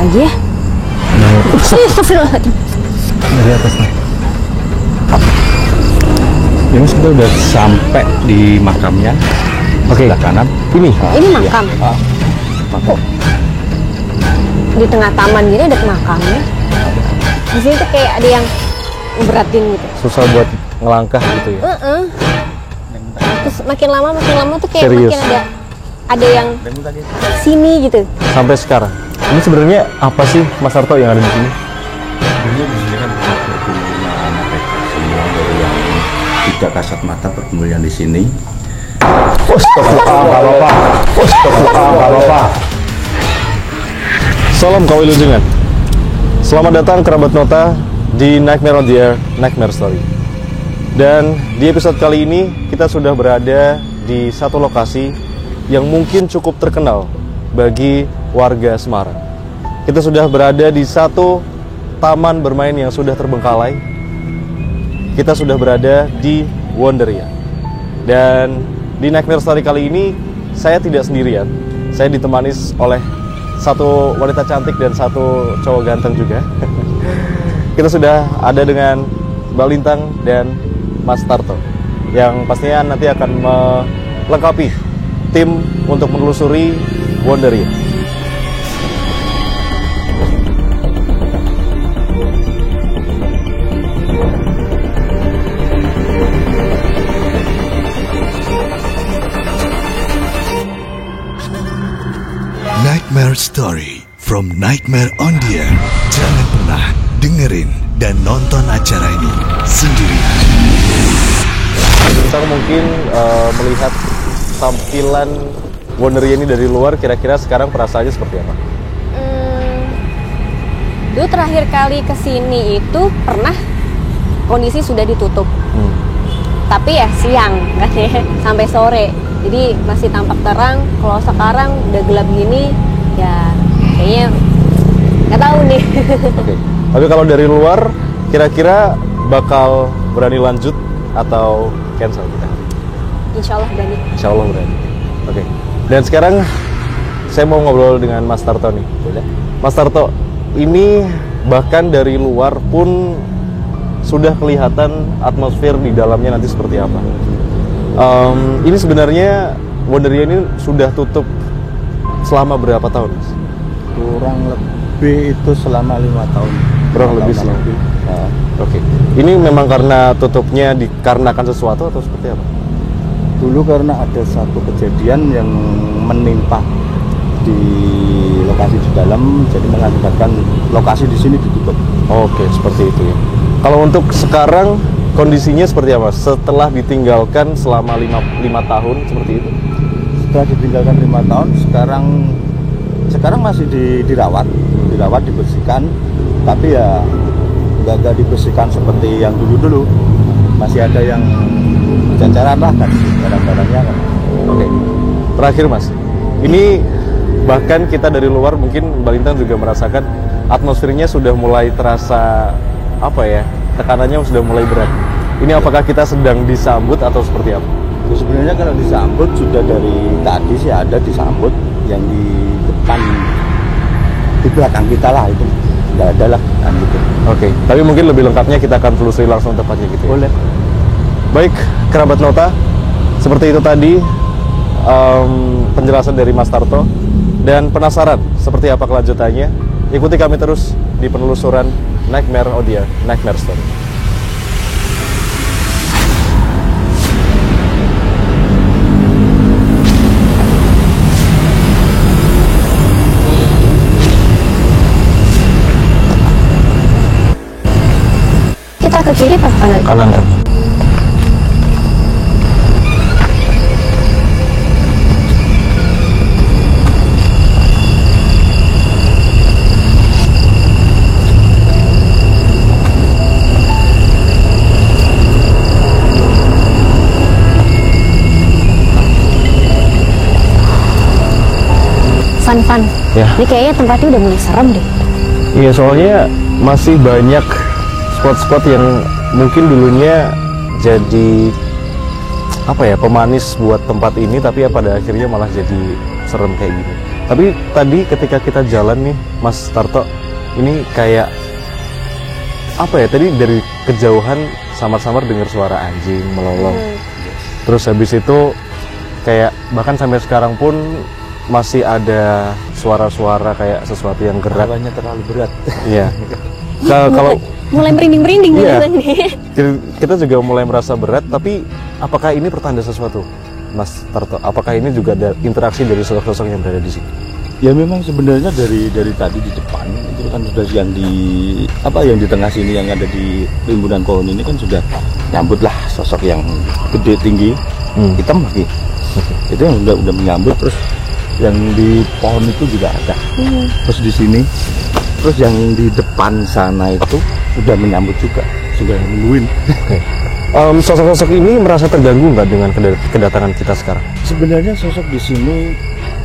lagi ya. Astagfirullahaladzim. Dari atas nih. Ini sudah sampai di makamnya. Oke. Sebelah kanan. Ini makam. Ya. Makam. Di tengah taman gini ada makamnya. Di sini tuh kayak ada yang beratin gitu. Susah buat ngelangkah gitu ya. Terus makin lama tuh kayak Serius? makin ada yang sini gitu. Sampai sekarang. Ini sebenarnya apa sih Mas Sarto yang ada di sini? Ini di sini kan perkumpulan mereka semua dari yang tidak kasat mata perkumpulan di sini. Salam Kawilujungan. Selamat datang kerabat Nota di Nightmare on the Air, Nightmare Story. Dan di episode kali ini kita sudah berada di satu lokasi yang mungkin cukup terkenal bagi warga Semarang. Kita sudah berada di satu taman bermain yang sudah terbengkalai. Kita sudah berada di Wonderia. Dan di Nightmare Story kali ini saya tidak sendirian. Saya ditemani oleh satu wanita cantik dan satu cowok ganteng juga. Kita sudah ada dengan Mbak Lintang dan Mas Tarto yang pastinya nanti akan melengkapi tim untuk menelusuri Wonderia. Nightmare Story from Nightmare on the Air. Jangan pernah dengerin dan nonton acara ini sendirian. Kita mungkin melihat tampilan Wonderia ini dari luar, kira-kira sekarang perasaannya seperti apa? Dulu terakhir kali kesini itu pernah kondisi sudah ditutup. Tapi ya siang kan ya, sampai sore. Jadi masih tampak terang. Kalau sekarang udah gelap gini, ya kayaknya nggak tahu nih. Oke. Tapi kalau dari luar, kira-kira bakal berani lanjut atau cancel kita? Insya Allah berani. Insya Allah berani. Oke. Dan sekarang saya mau ngobrol dengan Mas Tarto nih. Boleh? Mas Tarto, ini bahkan dari luar pun sudah kelihatan atmosfer di dalamnya nanti seperti apa. Ini sebenarnya Wonderia ini sudah tutup selama berapa tahun, Mas? Kurang lebih itu selama 5 tahun. Kurang lebih selama. Oke. Ini memang karena tutupnya dikarenakan sesuatu atau seperti apa? Dulu karena ada satu kejadian yang menimpa di lokasi di dalam, jadi mengakibatkan lokasi di sini ditutup. Oke, seperti itu ya. Kalau untuk sekarang kondisinya seperti apa? Setelah ditinggalkan selama 5 tahun seperti itu? Setelah ditinggalkan 5 tahun, sekarang masih dirawat, dibersihkan, tapi ya nggak dibersihkan seperti yang dulu. Masih ada yang cacaran lah kan, barang-barangnya kan. Oke. Terakhir Mas, ini bahkan kita dari luar mungkin Mbak Lintang juga merasakan atmosfernya sudah mulai terasa apa ya? Tekanannya sudah mulai berat. Ini apakah kita sedang disambut atau seperti apa? Ya, sebenarnya kalau disambut sudah dari tadi sih ada disambut, yang di depan, di belakang kita lah itu nggak ada lah kan gitu. Oke, tapi mungkin lebih lengkapnya kita akan telusuri langsung tepatnya gitu ya? Boleh. Baik, kerabat Nota, seperti itu tadi penjelasan dari Mas Tarto. Dan penasaran seperti apa kelanjutannya? Ikuti kami terus di penelusuran Nightmare on the Air, Nightmare Story. Kita ke kiri apa kanan? Kanan. Fun. Ya. Ini kayaknya tempatnya udah mulai serem deh. Iya, soalnya masih banyak spot-spot yang mungkin dulunya jadi apa ya, pemanis buat tempat ini, tapi ya pada akhirnya malah jadi serem kayak gini. Tapi tadi ketika kita jalan nih Mas Tarto, ini kayak apa ya, tadi dari kejauhan samar-samar dengar suara anjing melolong. Terus habis itu kayak bahkan sampai sekarang pun masih ada suara-suara kayak sesuatu yang gerak. Hawanya terlalu berat. Iya. Kalau mulai merinding-merinding iya, gitu nih. kita juga mulai merasa berat, tapi apakah ini pertanda sesuatu, Mas Tarto? Apakah ini juga ada interaksi dari sosok-sosok yang berada di sini? Ya memang sebenarnya dari tadi di depan itu kan sudah yang di tengah sini yang ada di rimbunan pohon ini kan sudah nyambutlah sosok yang gede tinggi, hitam lagi. Itu yang udah menyambut. Terus yang di pohon itu juga ada. Terus di sini, terus yang di depan sana itu udah menyambut juga, sudah nungguin. Sosok-sosok ini merasa terganggu nggak dengan kedatangan kita sekarang? Sebenarnya sosok di sini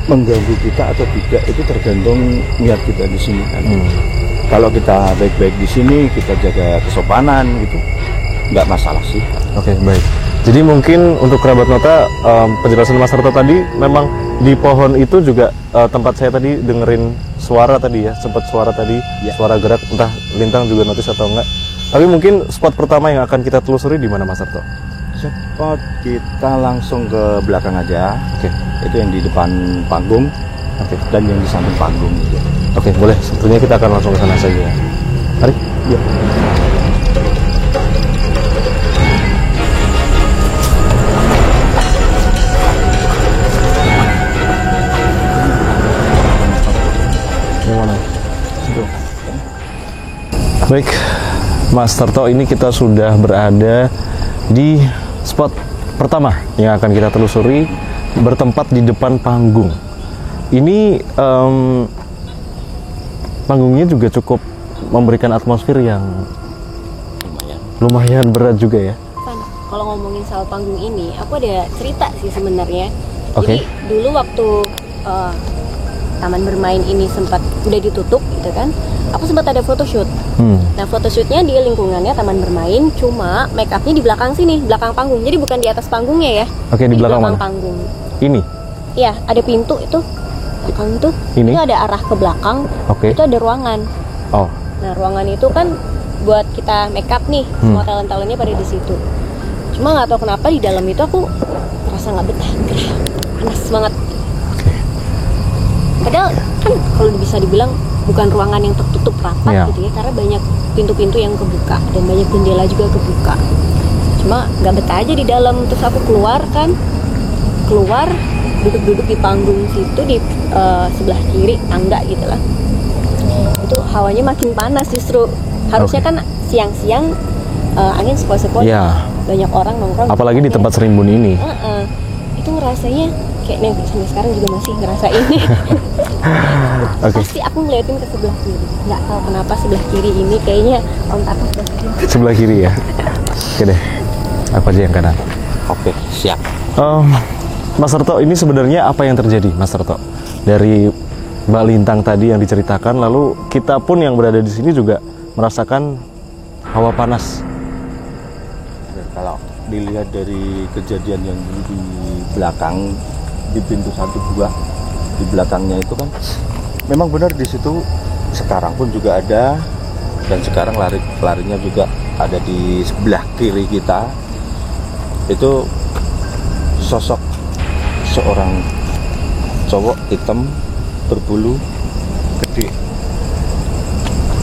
mengganggu kita atau tidak itu tergantung niat kita di sini kan. Kalau kita baik-baik di sini, kita jaga kesopanan gitu, nggak masalah sih. Oke, baik. Jadi mungkin untuk kerabat nota, penjelasan Mas Tarto tadi memang di pohon itu juga tempat saya tadi dengerin suara tadi ya, sempat suara tadi, suara gerak, entah Lintang juga notice atau enggak. Tapi mungkin spot pertama yang akan kita telusuri di mana Mas Tarto? Spot kita langsung ke belakang aja. Oke. Itu yang di depan panggung. Oke. Dan yang di samping panggung gitu. Oke, boleh. Sepertinya kita akan langsung ke sana saja. Mari. Ya. Baik, Mas Tarto, ini kita sudah berada di spot pertama yang akan kita telusuri, bertempat di depan panggung. Ini panggungnya juga cukup memberikan atmosfer yang lumayan berat juga ya. Kalau ngomongin soal panggung ini, aku ada cerita sih sebenarnya. Oke. Jadi dulu waktu taman bermain ini sempat udah ditutup gitu kan, aku sempat ada photoshoot. Nah photoshootnya di lingkungannya taman bermain, cuma make upnya di belakang sini, belakang panggung. Jadi bukan di atas panggungnya ya. Oke, di belakang mana? Panggung. Ini? Iya, ada pintu itu. Belakang itu. Ini? Itu ada arah ke belakang. Oke. Itu ada ruangan. Oh. Nah ruangan itu kan buat kita make up nih, semua talent-talentnya pada di situ. Cuma nggak tahu kenapa di dalam itu aku merasa nggak betah, gerah, panas banget. Padahal kan kalau bisa dibilang bukan ruangan yang tertutup rapat gitu ya, karena banyak pintu-pintu yang kebuka dan banyak jendela juga kebuka. Cuma nggak betah aja di dalam. Terus aku keluar duduk-duduk di panggung situ di sebelah kiri tangga gitu lah. Itu hawanya makin panas justru. Harusnya kan siang-siang angin sepoi-sepoi, banyak orang nongkrong. Apalagi di tempat serimbun ini. Itu ngerasanya kayak nih sampai sekarang juga masih ngerasain. Pasti aku ngeliatin ke sebelah kiri. Nggak tahu kenapa sebelah kiri ini kayaknya Om Tarto sebelah kiri ya. Oke deh, aku aja yang kanan. Oke, siap. Mas Tarto, ini sebenarnya apa yang terjadi, Mas Tarto? Dari Mbak Lintang tadi yang diceritakan, lalu kita pun yang berada di sini juga merasakan hawa panas. Kalau dilihat dari kejadian yang di belakang, di pintu 1-2 di belakangnya itu kan memang benar di situ sekarang pun juga ada, dan sekarang larinya juga ada di sebelah kiri kita. Itu sosok seorang cowok hitam berbulu gede,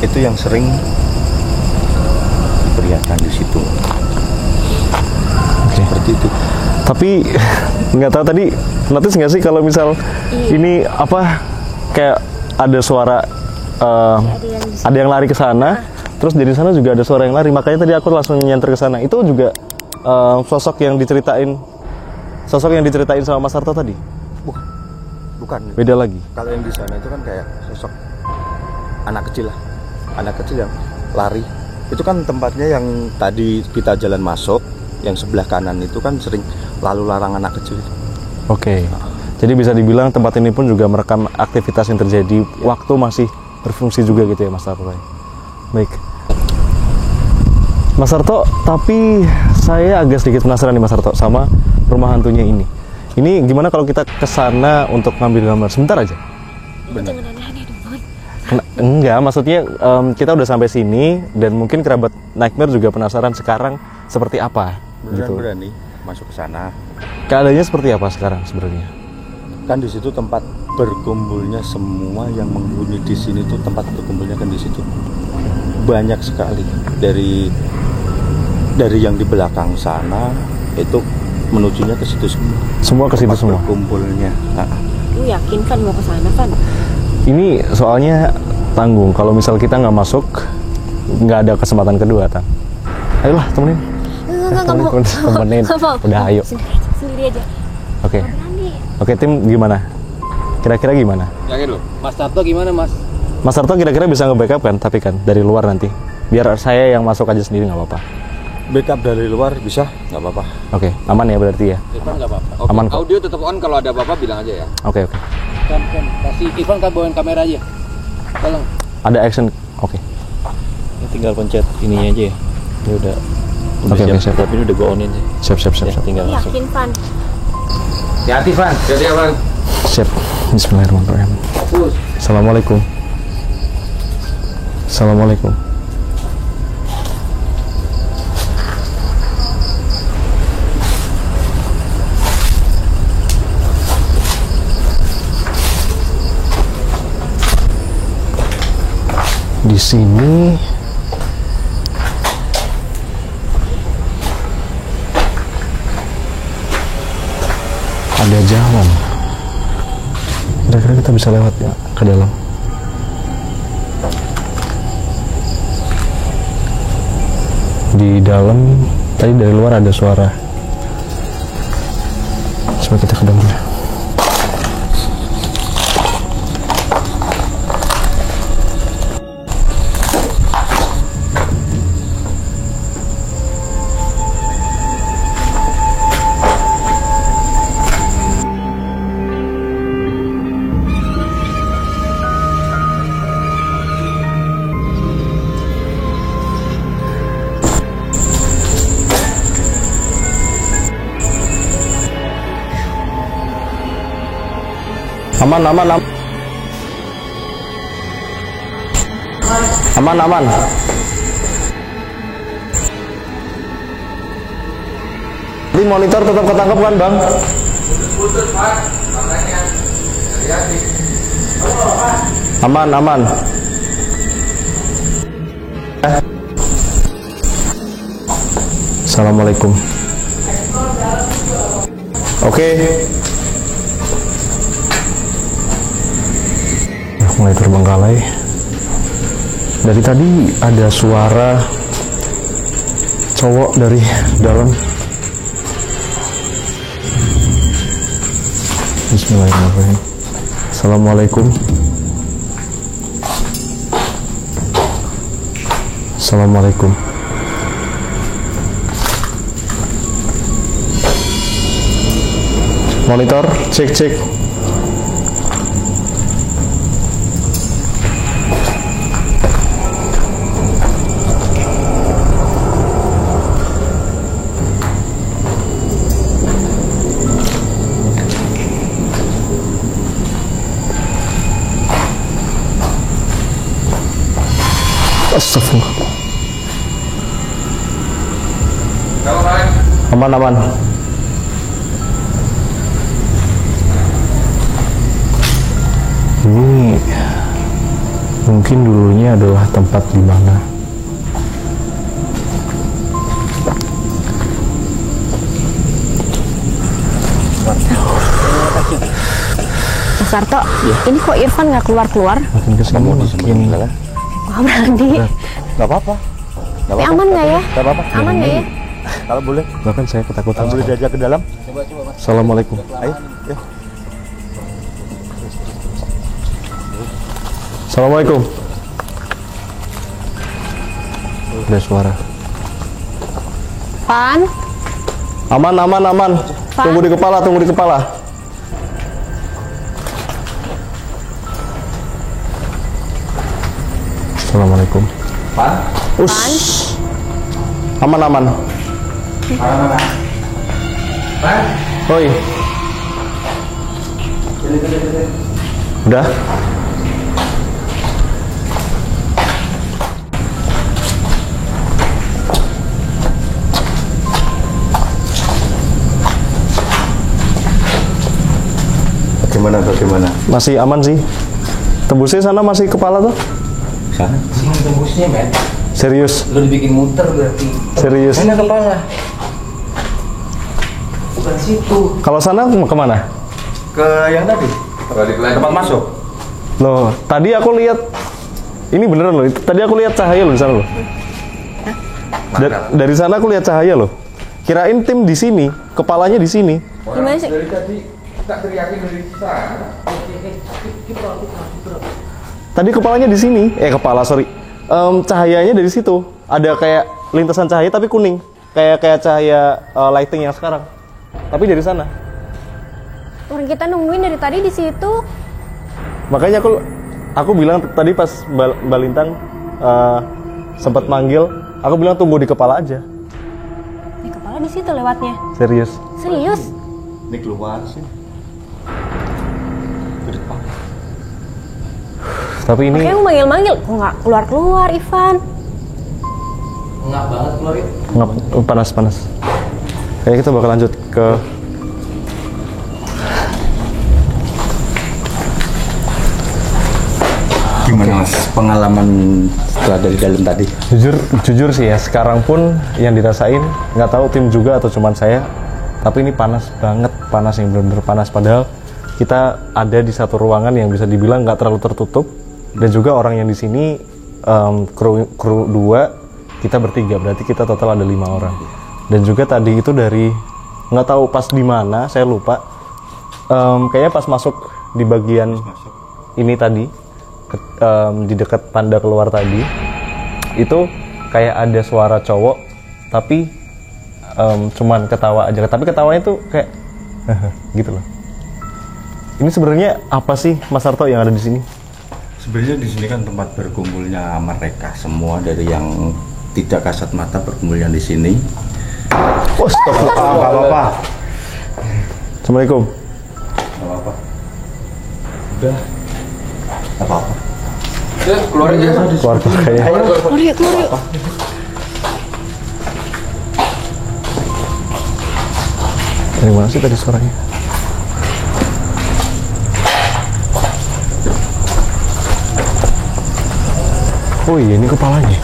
itu yang sering diperlihatkan di situ. Seperti itu. Tapi nggak tahu tadi notice nggak sih kalau misal ini apa kayak ada suara ada yang lari ke sana, terus dari sana juga ada suara yang lari, makanya tadi aku langsung nyenter ke sana. Itu juga sosok yang diceritain sama Mas Tarto tadi? Bukan. Beda lagi. Kalau yang di sana itu kan kayak sosok anak kecil yang lari. Itu kan tempatnya yang tadi kita jalan masuk, yang sebelah kanan itu kan sering lalu larang anak kecil. Oke. Jadi bisa dibilang tempat ini pun juga merekam aktivitas yang terjadi waktu masih berfungsi juga gitu ya Mas Tarto. Baik. Mas Tarto, tapi saya agak sedikit penasaran nih Mas Tarto sama rumah hantunya ini. Ini gimana kalau kita ke sana untuk ngambil gambar sebentar aja? Benar. Jangan aneh-aneh dong, Bang. Enggak, maksudnya kita udah sampai sini dan mungkin kerabat Nightmare juga penasaran sekarang seperti apa. Beneran Gitu. berani masuk ke sana. Keadaannya seperti apa sekarang sebenarnya? Kan di situ tempat berkumpulnya semua yang menghuni di sini tuh tempat berkumpulnya kan di situ. Banyak sekali dari yang di belakang sana itu menujunya ke situ semua. Semua ke situ Tempat semua. berkumpulnya. Lu yakin kan mau ke sana kan? Ini soalnya tanggung. Kalau misal kita nggak masuk, nggak ada kesempatan kedua, Tang. Ayolah temenin. Enggak mau. Temenin. Nggak mau. Udah ayo. Sendiri aja. Oke. Nggak berani. Oke tim gimana? Kira-kira gimana? Yakin lo? Mas Tarto gimana mas? Mas Sarto kira-kira bisa nge-backup kan? Tapi kan dari luar nanti. Biar saya yang masuk aja sendiri nggak apa-apa. Backup dari luar bisa, nggak apa-apa. Oke, aman ya berarti ya? Irfan nggak apa-apa. Aman kok. Audio tetap on, kalau ada apa-apa bilang aja ya. Oke. Kan kasih Irfan kan bawain kamera aja. Tolong. Ada action. Oke. Tinggal pencet ininya aja ya. Ini udah Oke, siap. siap. Tapi ini udah gue onin sih. Siap. Ya, tinggal masuk. Yakin, Van? Hati-hati Van. Jadi Van. Siap. Bismillahirrahmanirrahim. Push. Assalamualaikum. Assalamualaikum. Di sini ada jalan. Kira-kira kita bisa lewat ya ke dalam. Di dalam tadi dari luar ada suara. Coba kita ke dalam. Aman. Di monitor tetap ketangkep kan, Bang? Aman. Assalamualaikum. Oke. Mulai terbengkalai. Dari tadi ada suara cowok dari dalam. Bismillahirrahmanirrahim. Assalamualaikum. Assalamualaikum. Monitor, cek. Astagfirullah. Aman. Ini mungkin dulunya adalah tempat di mana Mas Sarto, ini kok Irfan nggak keluar-keluar? makin kesini makin Wah, berani. Nggak apa-apa. Tapi aman nggak ya? Nggak apa-apa. Aman nggak ya? Kalau boleh, bahkan saya ketakutan. kalau boleh diajak ke dalam. Assalamualaikum. Ayo. Assalamualaikum. Ada suara. Van? Aman. Tunggu di kepala. Assalamualaikum. Van. Aman. Oi. Udah? Bagaimana? Masih aman sih. Tembusnya sana masih kepala tuh? Sana. Sini tembusnya, men. Serius? Lu dibikin muter berarti. Serius? Mana kepala? Bukan situ. Kalau sana mau kemana? Ke yang tadi. Tempat masuk. Loh, tadi aku lihat ini beneran loh. Tadi aku lihat cahaya loh di sana loh. Dari sana aku lihat cahaya loh. Kirain tim di sini, kepalanya di sini. Gimana sih? Dari tadi tak teriakin dari sana. Tadi kepalanya di sini. Sorry. Cahayanya dari situ. Ada kayak lintasan cahaya tapi kuning. Kayak cahaya lighting yang sekarang. Tapi dari sana. Orang kita nungguin dari tadi di situ. Makanya aku bilang tadi pas Mbak Lintang sempat manggil, aku bilang tunggu di kepala aja. Di kepala di situ lewatnya. Serius. Serius? Ini keluar sih. Ke depan. Tapi ini Makanya aku manggil-manggil, kok nggak keluar-keluar Ivan? Enggak banget keluar itu. nggak panas. Kayak kita bakal lanjut ke Gimana Mas pengalaman setelah dari dalam tadi? jujur sih ya, sekarang pun yang dirasain nggak tahu tim juga atau cuman saya, tapi ini panas banget, panas yang benar-benar panas. Padahal kita ada di satu ruangan yang bisa dibilang nggak terlalu tertutup, dan juga orang yang di sini kru 2, kita bertiga, berarti kita total ada 5 orang. Dan juga tadi itu dari nggak tahu pas di mana, saya lupa. Kayaknya pas masuk di bagian ini tadi, di dekat tanda keluar tadi, itu kayak ada suara cowok, tapi cuman ketawa aja. Tapi ketawanya tuh kayak gitu loh. Ini sebenarnya apa sih Mas Sarto yang ada di sini? Sebenarnya di sini kan tempat berkumpulnya mereka semua, dari yang tidak kasat mata berkumpulnya di sini. Oh, stop. Nggak apa-apa. Assalamualaikum. Nggak apa-apa. Udah. Nggak apa-apa. Keluar aja. Keluar kayaknya. Keluar yuk. Dari mana sih tadi suaranya? Oh iya, ini kepalanya.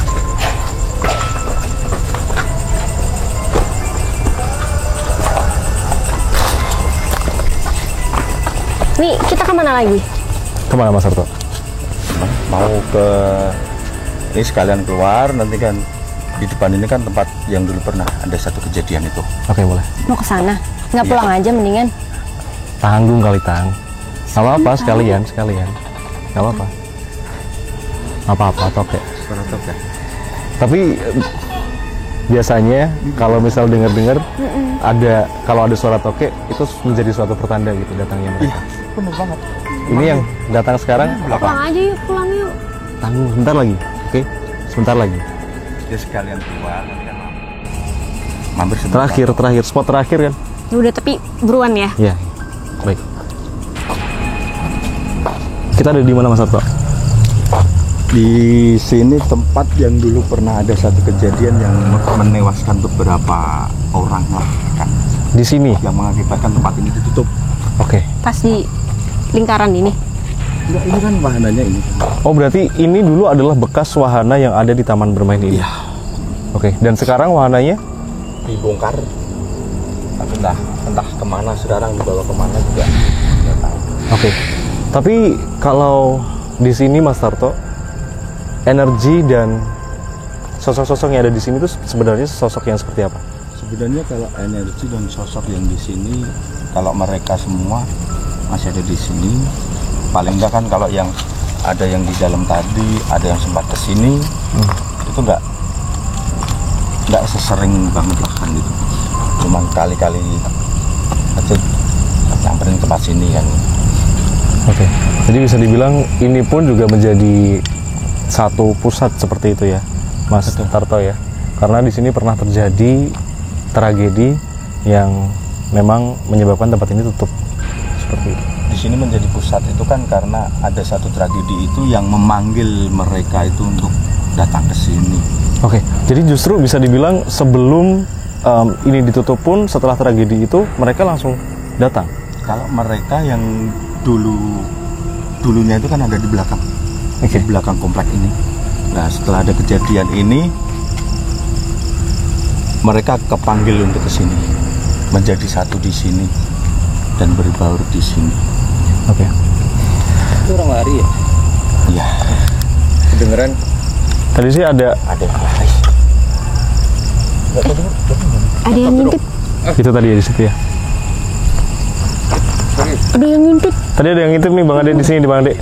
Nih, kita kemana lagi? Kemana Mas Sarto? Mau ke ini sekalian keluar, nanti kan di depan ini kan tempat yang dulu pernah ada satu kejadian itu. Oke, boleh. Mau ke sana? Nggak pulang aja mendingan. Tanggung kali, Tang. Gak apa-apa, sekalian. Gak apa-apa. Apa-apa, toke. Suara toke. Tapi biasanya kalau misal dengar-dengar kalau ada suara toke, itu menjadi suatu pertanda gitu datangnya mereka. Bener banget. Ini yang datang sekarang apa? Pulang aja yuk, pulang yuk. Tanggung sebentar lagi. Oke, sebentar lagi. Ya sekalian keluar, nanti kan mampir sebentar. Terakhir, spot terakhir kan? Ya udah, tapi buruan ya. Iya. Baik. Kita ada di mana Mas Sarto? Di sini tempat yang dulu pernah ada satu kejadian yang menewaskan beberapa orang lah kan, Di sini. yang mengakibatkan tempat ini ditutup. Oke. Pas di lingkaran ini. Enggak, ini kan wahananya ini. Oh, berarti ini dulu adalah bekas wahana yang ada di taman bermain ini. Iya. Oke. Dan sekarang wahananya? Dibongkar. Tapi entah kemana sekarang, dibawa kemana juga nggak tahu. Oke. Tapi kalau di sini Mas Sarto, energi dan sosok-sosok yang ada di sini itu sebenarnya sosok yang seperti apa? Sebenarnya kalau energi dan sosok yang di sini, kalau mereka semua masih ada di sini, paling enggak kan kalau yang ada yang di dalam tadi, ada yang sempat ke sini, itu enggak sesering banget lah kan gitu. Cuman kali-kali aja nyamperin tempat sini kan. Oke. Jadi bisa dibilang ini pun juga menjadi satu pusat seperti itu ya, Mas Sarto ya. Karena di sini pernah terjadi tragedi yang memang menyebabkan tempat ini tutup seperti itu. Di sini menjadi pusat itu kan karena ada satu tragedi itu yang memanggil mereka itu untuk datang ke sini. Oke, jadi justru bisa dibilang sebelum ini ditutup pun setelah tragedi itu mereka langsung datang. Kalau mereka yang dulunya itu kan ada di belakang, Oke. di belakang komplek ini. Nah setelah ada kejadian ini, mereka kepanggil untuk ke sini, menjadi satu di sini dan berbaur di sini. Oke. Itu orang lari ya? Ya, Kedengeran? Tadi sih ada yang lari. Ada yang ngintip. itu tadi ya di situ ya. Ada yang ngintip. Tadi ada yang ngintip nih Bang Ade di sini, di Bang Ade.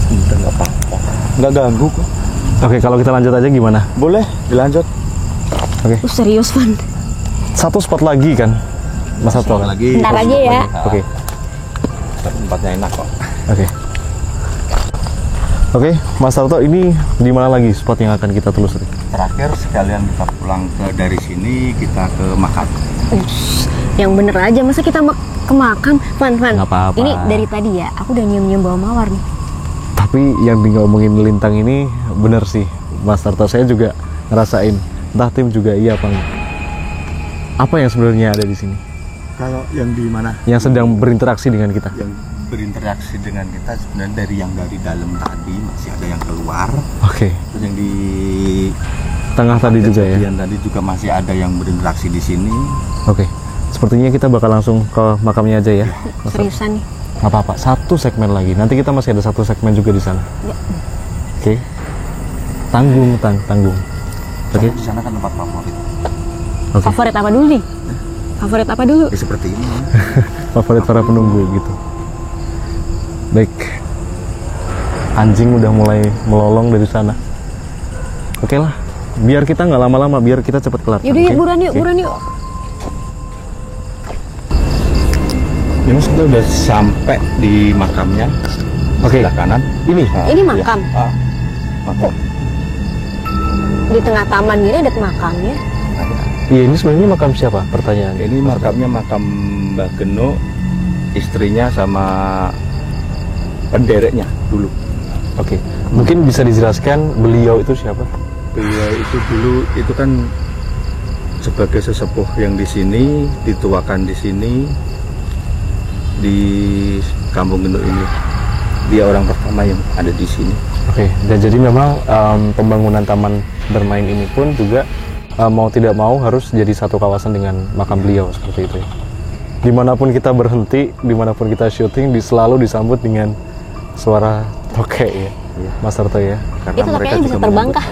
Udah nggak apa-apa, nggak ganggu kok. Oke, kalau kita lanjut aja gimana? Boleh dilanjut. Oke. Serius, Van. Satu spot lagi kan, Mas Sabto kan? Lagi. Bentar aja ya. Oke. Tempatnya enak kok. Oke. Oke, Mas Sabto, ini di mana lagi spot yang akan kita telusuri? Terakhir sekalian kita pulang dari sini kita ke makam. Yang bener aja, masa kita ke makam? Van. Nggak apa-apa. Ini dari tadi ya, aku udah nyium-nyium bau mawar nih. Tapi yang ngomongin lintang ini bener sih, Mas Sabto. Saya juga ngerasain. Entah tim juga iya apa enggak. Apa yang sebenarnya ada di sini? Kalau yang di mana? Yang sedang berinteraksi dengan kita. Yang berinteraksi dengan kita sebenarnya dari dalam tadi masih ada yang keluar. Oke. Terus yang di Tengah tadi juga ya. bagian tadi juga masih ada yang berinteraksi di sini. Oke. Sepertinya kita bakal langsung ke makamnya aja ya. Mas Sabto. Seriusan nih. Nggak apa-apa, satu segmen lagi. Nanti kita masih ada satu segmen juga di sana. Ya. Oke. Tanggung. Oke. Di sana kan tempat favorit. Oke. Favorit apa dulu nih? Favorit apa dulu? Ya, seperti ini. Favorit para penunggu gitu. Baik. Anjing udah mulai melolong dari sana. Oke lah. Biar kita nggak lama-lama, biar kita cepat kelar. Yaudah, Oke? buruan yuk, Oke. buruan yuk. Ini kita udah sampai di makamnya. Oke. Sebelah kanan. Ini. Ini makam. Ya. Makam. Di tengah taman gini ada makamnya. Iya, ini sebenarnya makam siapa? Pertanyaan. Ini makamnya makam Mbah Geno, istrinya sama pendereknya dulu. Oke. Mungkin bisa dijelaskan beliau itu siapa? Beliau itu dulu itu kan sebagai sesepuh yang di sini, dituakan di sini di Kampung Geno ini. Dia orang pertama yang ada di sini. Oke, dan jadi memang pembangunan taman bermain ini pun juga mau tidak mau harus jadi satu kawasan dengan makam beliau seperti itu ya. Dimanapun kita berhenti, dimanapun kita syuting, selalu disambut dengan suara tokek ya, Mas Sarto ya. Karena Itu mereka kayaknya bisa juga terbang menyambut- kah?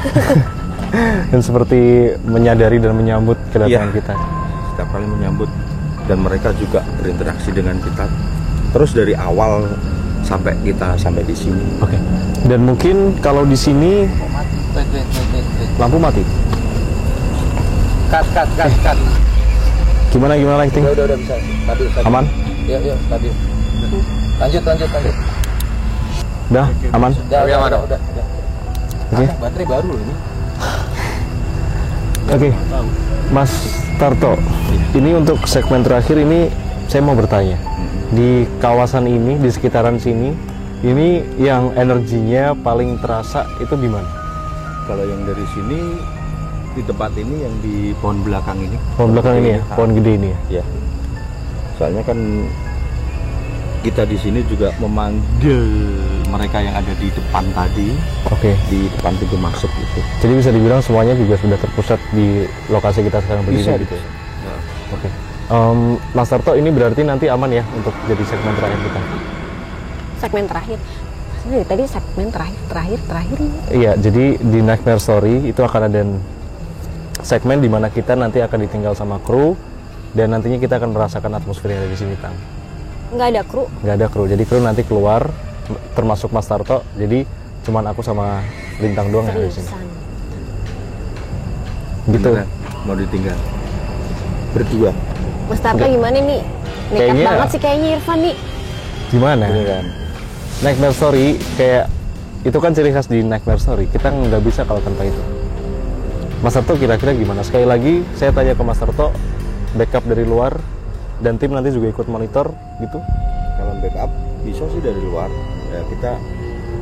Dan seperti menyadari dan menyambut kedatangan Iya. kita. Setiap kali menyambut, dan mereka juga berinteraksi dengan kita. Terus dari awal sampai kita sampai di sini. Oke. Dan mungkin kalau di sini Wait. lampu mati. Cut. Gimana lighting? Udah bisa. Tadi. Aman? Yuk, tadi. Lanjut. Udah, aman? Udah. Oke. Baterai baru loh ini. Oke, Mas Tarto, ini untuk segmen terakhir ini saya mau bertanya. Di kawasan ini, di sekitaran sini, ini yang energinya paling terasa itu di mana? Kalau yang dari sini, di tempat ini yang di pohon belakang ini. Pohon belakang ini ya, pohon gede ini ya. Ya. Soalnya kan kita di sini juga memanggil mereka yang ada di depan tadi, Oke, di depan pintu masuk itu. jadi bisa dibilang semuanya juga sudah terpusat di lokasi kita sekarang berdiri gitu. bisa. Ya. Oke, Mas Tarto ini berarti nanti aman ya untuk jadi segmen terakhir kita? Segmen terakhir. Maksudnya dari tadi segmen terakhir. Iya, jadi di Nightmare Story itu akan ada segmen di mana kita nanti akan ditinggal sama kru dan nantinya kita akan merasakan atmosfer yang ada di sini, Tang. Nggak ada kru. Nggak ada kru, jadi kru nanti keluar, termasuk Mas Tarto, jadi cuman aku sama Lintang doang yang ada di sini. Seriusan. Gitu. Beneran, mau ditinggal berdua. Mas Tarto Udah. gimana nih? Nekat Kayaknya- banget sih kayaknya Irfan nih. Gimana? Beneran. Nightmare Story kayak itu kan ciri khas di Nightmare Story. Kita nggak bisa kalau tanpa itu. Mas Tarto kira-kira gimana? Sekali lagi saya tanya ke Mas Tarto, backup dari luar dan tim nanti juga ikut monitor gitu? Kalau backup bisa sih dari luar. Ya kita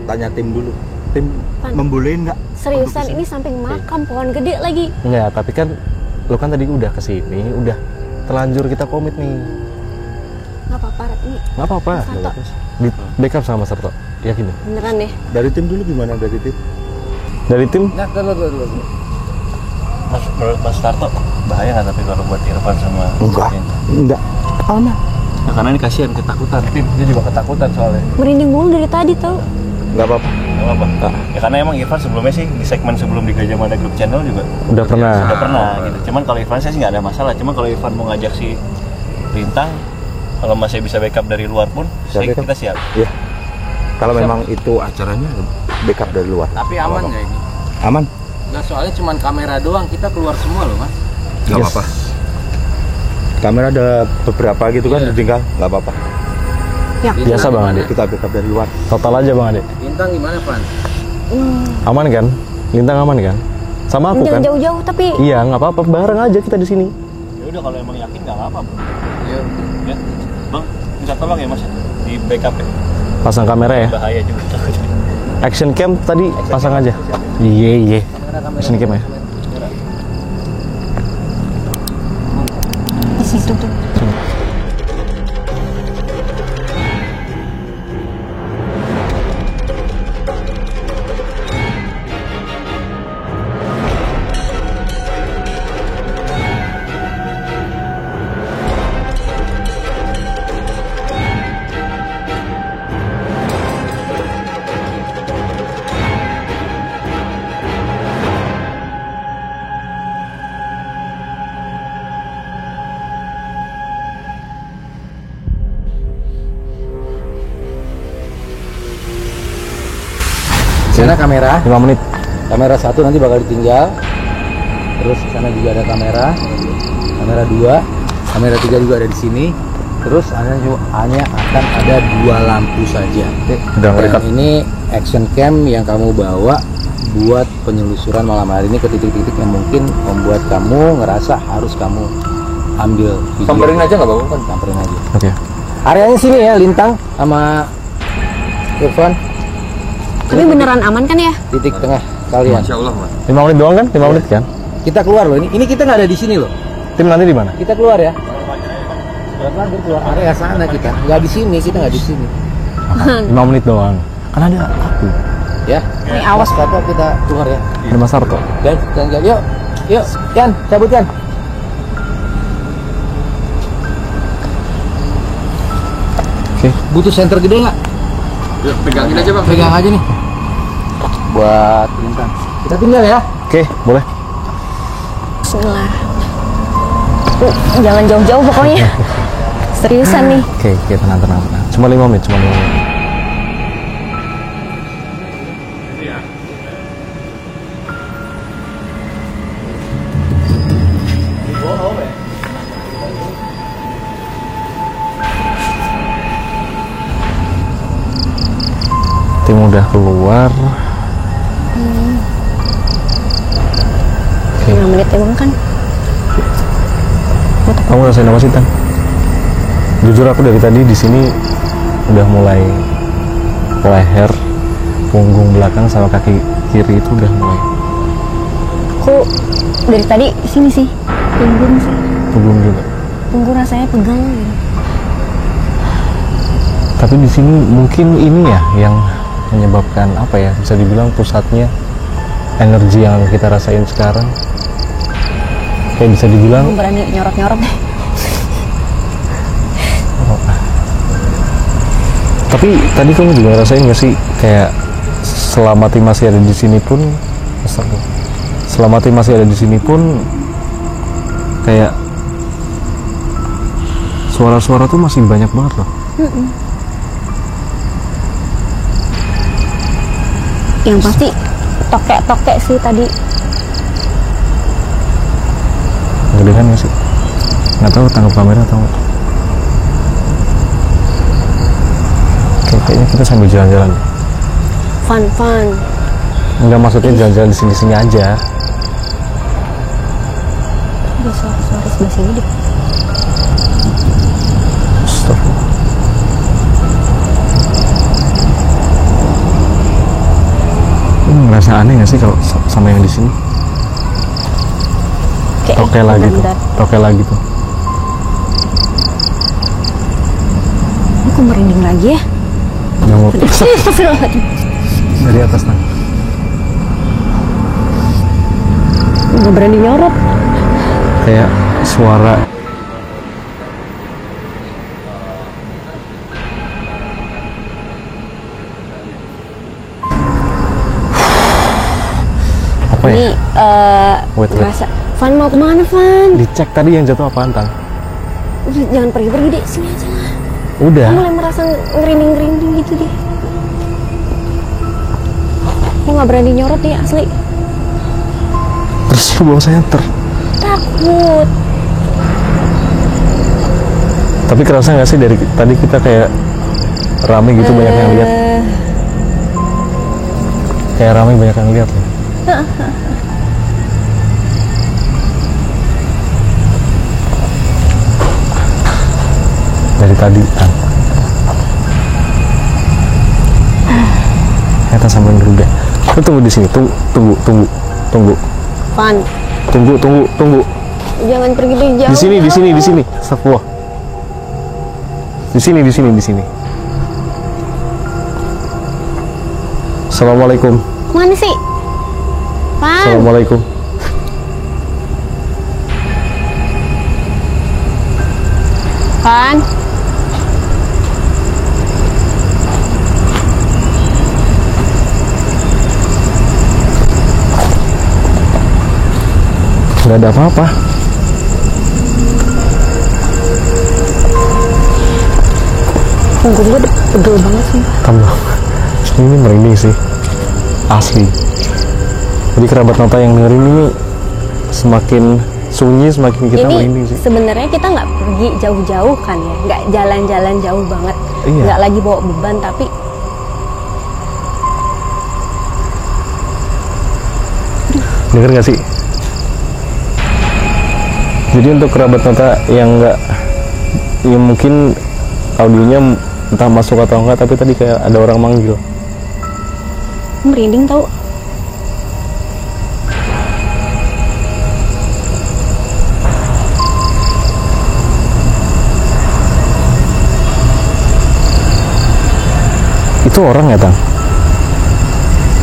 tanya tim dulu. Tim Pan, membolehin nggak? seriusan ini samping makam pohon gede lagi. Enggak, tapi kan lo kan tadi udah kesini, udah terlanjur kita komit nih. Nggak apa-apa, Rat. Ini Nggak apa-apa. Mas Sarto. Di backup sama Mas Sarto, yakin ya? beneran deh. Dari tim dulu gimana dari tim? Dari tim? Nah, dulu. Mas, menurut Mas Tarto bahaya nggak tapi kalau buat Irfan sama Enggak. Aman. Ya, karena ini kasihan ketakutan tim, dia juga ketakutan soalnya. Merinding mulu dari tadi tau. Enggak apa-apa. Nggak apa-apa. Ya karena emang Irfan sebelumnya sih di segmen sebelum di Gajah Mada Group Channel juga Udah pernah. sudah pernah gitu. Cuman kalau Irfan saya sih nggak ada masalah. Cuman kalau Irfan mau ngajak si Lintang, kalau masih bisa backup dari luar pun, Backup. kita siap. Iya. Kalau memang itu acaranya backup dari luar. Tapi aman nggak ini? Aman. Nah, soalnya cuma kamera doang, kita keluar semua loh, Mas. Enggak Yes. apa-apa. Kamera ada beberapa gitu kan Iya. ditinggal, enggak apa-apa. Ya. Biasa Bang Ade. Kita backup dari luar. Total aja Bang Ade. Lintang gimana, Pan? Aman kan? Lintang aman kan? Sama aku Jangan kan? jauh-jauh tapi Iya, nggak apa-apa, bareng aja kita di sini. Ya udah kalau emang yakin nggak apa-apa, Bro. Iya. Ya, Bang, minta tolong ya Mas di backup ya. Pasang kamera ya. Bahaya juga. Action cam tadi pasang aja. Iya. Action cam ya. di situ tuh. Sana kamera. 5 menit. Kamera 1 nanti bakal ditinggal. Terus di sana juga ada kamera. Kamera 2, kamera 3 juga ada di sini. Terus hanya akan ada 2 lampu saja. Udah Dan ngerekat. ini action cam yang kamu bawa buat penyelusuran malam hari ini ke titik-titik yang mungkin membuat kamu ngerasa harus kamu ambil video. Samperin aja nggak apa-apa? Samperin aja. Oke. Areanya sini ya, Lintang sama Irfan, Tapi beneran aman kan ya? titik tengah kalian. Masya Allah, Mas. 5 menit doang kan? 5 menit kan? Kita keluar loh, ini kita nggak ada di sini loh. Tim nanti di mana? Kita keluar ya. Keluar area sana kita. Nggak di sini, kita nggak di sini. 5 menit doang. Kan ada aku. Ya. Nih, awas. Apa kita keluar ya. Ada Mas Sarto. Dan yuk. Yuk, Yan, cabut Yan. Oke. Butuh senter gede nggak? Yuk, pegangin aja Bang. Pegang aja nih. Buat Lintang. Kita tinggal ya. Oke, boleh. Bismillah. Jangan jauh-jauh pokoknya. Seriusan nih. Oke, tenang. Cuma 5 menit, cuma 5 menit. Tim udah keluar. Oke. 5 menit emang kan? Kamu rasain apa sih, Tan? Jujur aku dari tadi di sini udah mulai leher, punggung belakang sama kaki kiri itu udah mulai Aku dari tadi sini sih. Punggung sih. punggung juga. Punggung rasanya pegang gitu. Tapi di sini mungkin ini ya yang menyebabkan apa ya? Bisa dibilang pusatnya energi yang kita rasain sekarang. Kayak bisa dibilang Aku berani nyorot-nyorot deh. Tapi tadi kamu juga ngerasain nggak sih kayak selama tim masih ada di sini pun, selama tim masih ada di sini pun kayak suara-suara tuh masih banyak banget loh. Yang pasti tokek-tokek sih tadi. Gedean nggak sih? Nggak tahu tangkap kamera atau nggak. Kayaknya kita sambil jalan-jalan. Fun. Enggak, maksudnya jalan-jalan di sini-sini aja. Ada suara-suara sebelah sini deh. Astagfirullah. Ngerasa aneh nggak sih kalau sama yang di sini? Toke lagi tuh, toke lagi tuh. Aku merinding lagi ya. Nyamuk Astagfirullahaladzim. dari atas nah. Nggak berani nyorot. Kayak suara apa ya? Ini Wait. ngerasa. Van mau kemana Van? Dicek tadi yang jatuh apaan Tang? Udah, jangan pergi-pergi deh, sini aja lah. Udah. Aku mulai merasa ngerinding-ngerinding gitu deh. Aku nggak berani nyorot nih asli. Terus lu bawa senter. Takut. Tapi kerasa nggak sih dari tadi kita kayak rame gitu banyak yang lihat. Kayak rame banyak yang lihat loh. Dari tadi kan. Kita sambil ngeruga. Lu tunggu di sini, tunggu. Van, Tunggu. jangan pergi deh jauh. Di sini. Astagfirullah. Di sini. Assalamualaikum. Mana sih? Van, Assalamualaikum. Van. Nggak ada apa-apa. Punggung gue pegel banget sih. Kamu ini merinding sih. Asli. Jadi kerabat Nota yang dengerin ini semakin sunyi, semakin kita merinding Ini sih. sebenarnya kita nggak pergi jauh-jauh kan ya, nggak jalan-jalan jauh banget, Iya. nggak lagi bawa beban, tapi Denger nggak sih? Jadi untuk kerabat Nota yang nggak, ya mungkin audionya entah masuk atau enggak, tapi tadi kayak ada orang manggil. merinding tau. Itu orang ya Tang?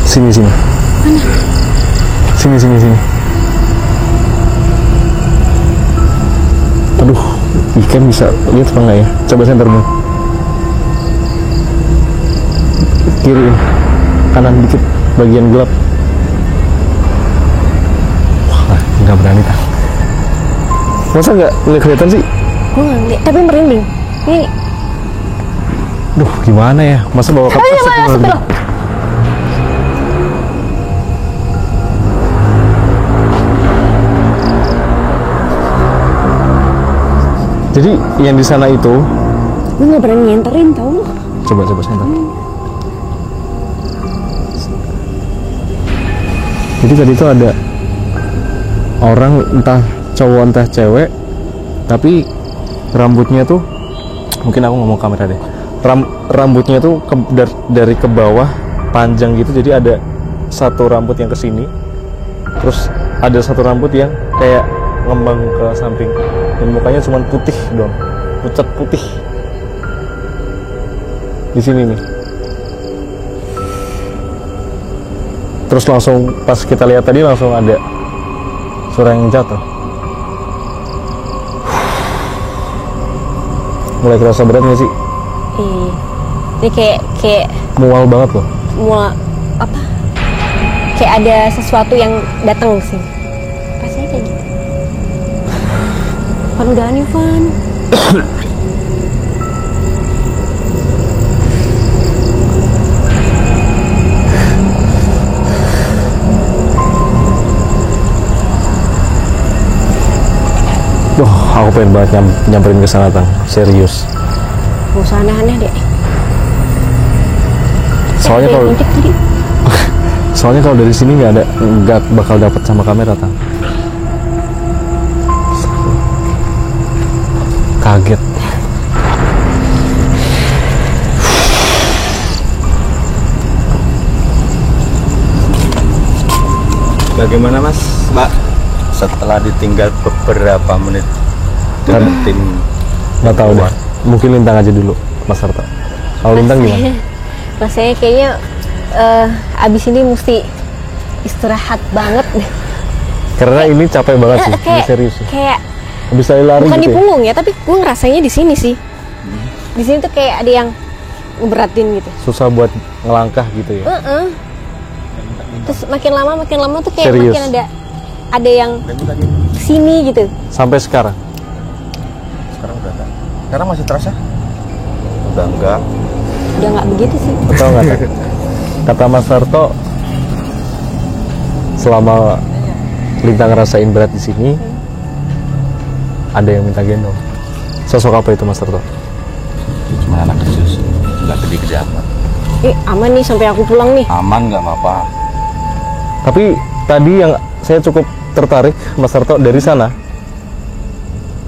Sini. Mana? Sini. Aduh, ikan bisa lihat apa enggak ya? Coba sentermu. Kiri, kanan dikit, bagian gelap. Wah, nggak berani Tang. Masa nggak kelihatan sih? Gue nggak ngeliat, tapi merinding. Ini Duh, gimana ya? Masa bawa kertas? astagfirullah. Jadi yang di sana itu, Gue nggak berani nyenterin tau. coba senter. Jadi tadi itu ada orang, entah cowok entah cewek, tapi rambutnya tuh, mungkin aku ngomong kamera deh. Rambutnya tuh dari ke bawah panjang gitu, jadi ada satu rambut yang ke sini, terus ada satu rambut yang kayak ngembang ke samping, dan mukanya cuma putih doang, pucat putih di sini nih. Terus langsung pas kita lihat tadi langsung ada suara yang jatuh. Mulai kerasa berat nggak sih? Iya. Ini kayak Mual banget loh. mau apa? Kayak ada sesuatu yang datang sih. Rasanya kayak gitu. Van udah nih Van. Duh, aku pengen banget nyamperin ke sana Tang. Serius. Gak usah aneh-aneh deh. Soalnya Kayak kalau ngintip tadi. soalnya kalau dari sini nggak bakal dapat sama kamera Tang. Kaget. Bagaimana Mas, Mbak? Setelah ditinggal beberapa menit dengan tim, Nggak tahu deh. Mungkin Lintang aja dulu, Mas Harta. Kalau Lintang gimana? Rasanya kayaknya abis ini mesti istirahat banget deh. Karena ini capek banget sih, ini kayak serius. kayak Bisa lari bukan gitu di ya? punggung ya, tapi gue ngerasanya di sini sih. Di sini tuh kayak ada yang ngeberatin gitu. Susah buat ngelangkah gitu ya. Terus makin lama tuh kayak Serius? makin ada yang kesini gitu. Sampai sekarang. sekarang udah enggak. Sekarang masih terasa? Udah enggak. Udah nggak begitu sih. Betul nggak? Kak? Kata Mas Harto, selama Lintang ngerasain berat di sini, ada yang minta gendong. Sosok apa itu Mas Harto? Cuma anak kecil sih, nggak gede-gede amat. Aman nih sampai aku pulang nih. Aman nggak apa-apa. Tapi tadi yang saya cukup tertarik Mas Harto dari sana,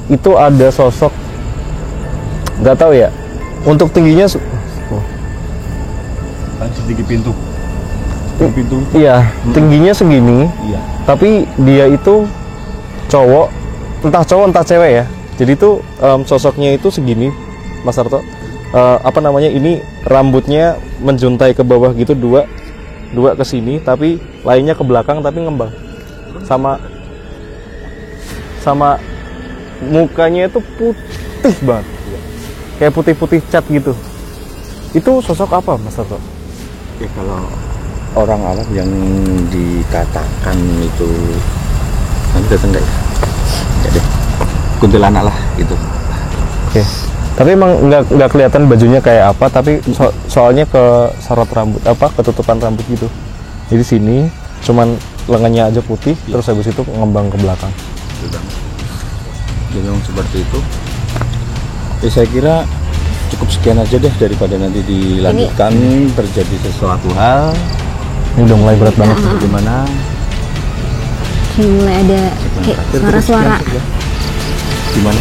itu ada sosok, nggak tahu ya, untuk tingginya Kan sedikit pintu. Pintu. iya, tingginya segini, Iya. tapi dia itu cowok, entah cowok entah cewek ya. Jadi itu sosoknya itu segini, Mas Harto. Apa namanya, ini rambutnya menjuntai ke bawah gitu, dua ke sini, tapi lainnya ke belakang tapi ngembang. Sama mukanya itu putih banget, kayak putih-putih cat gitu. Itu sosok apa Mas Harto? Ya, kalau orang Arab yang dikatakan itu nanti datang nggak ya? Ya deh, kuntilanak lah gitu. Oke. Tapi emang nggak kelihatan bajunya kayak apa, tapi soalnya ke sorot rambut, ketutupan rambut gitu. Jadi sini cuman lengannya aja putih, terus habis itu ngembang ke belakang. Jadi memang seperti itu. Saya kira cukup sekian aja deh, daripada nanti dilanjutkan terjadi sesuatu hal. Ini udah mulai berat banget. Gimana? Kayak mulai ada kayak suara-suara. Gimana?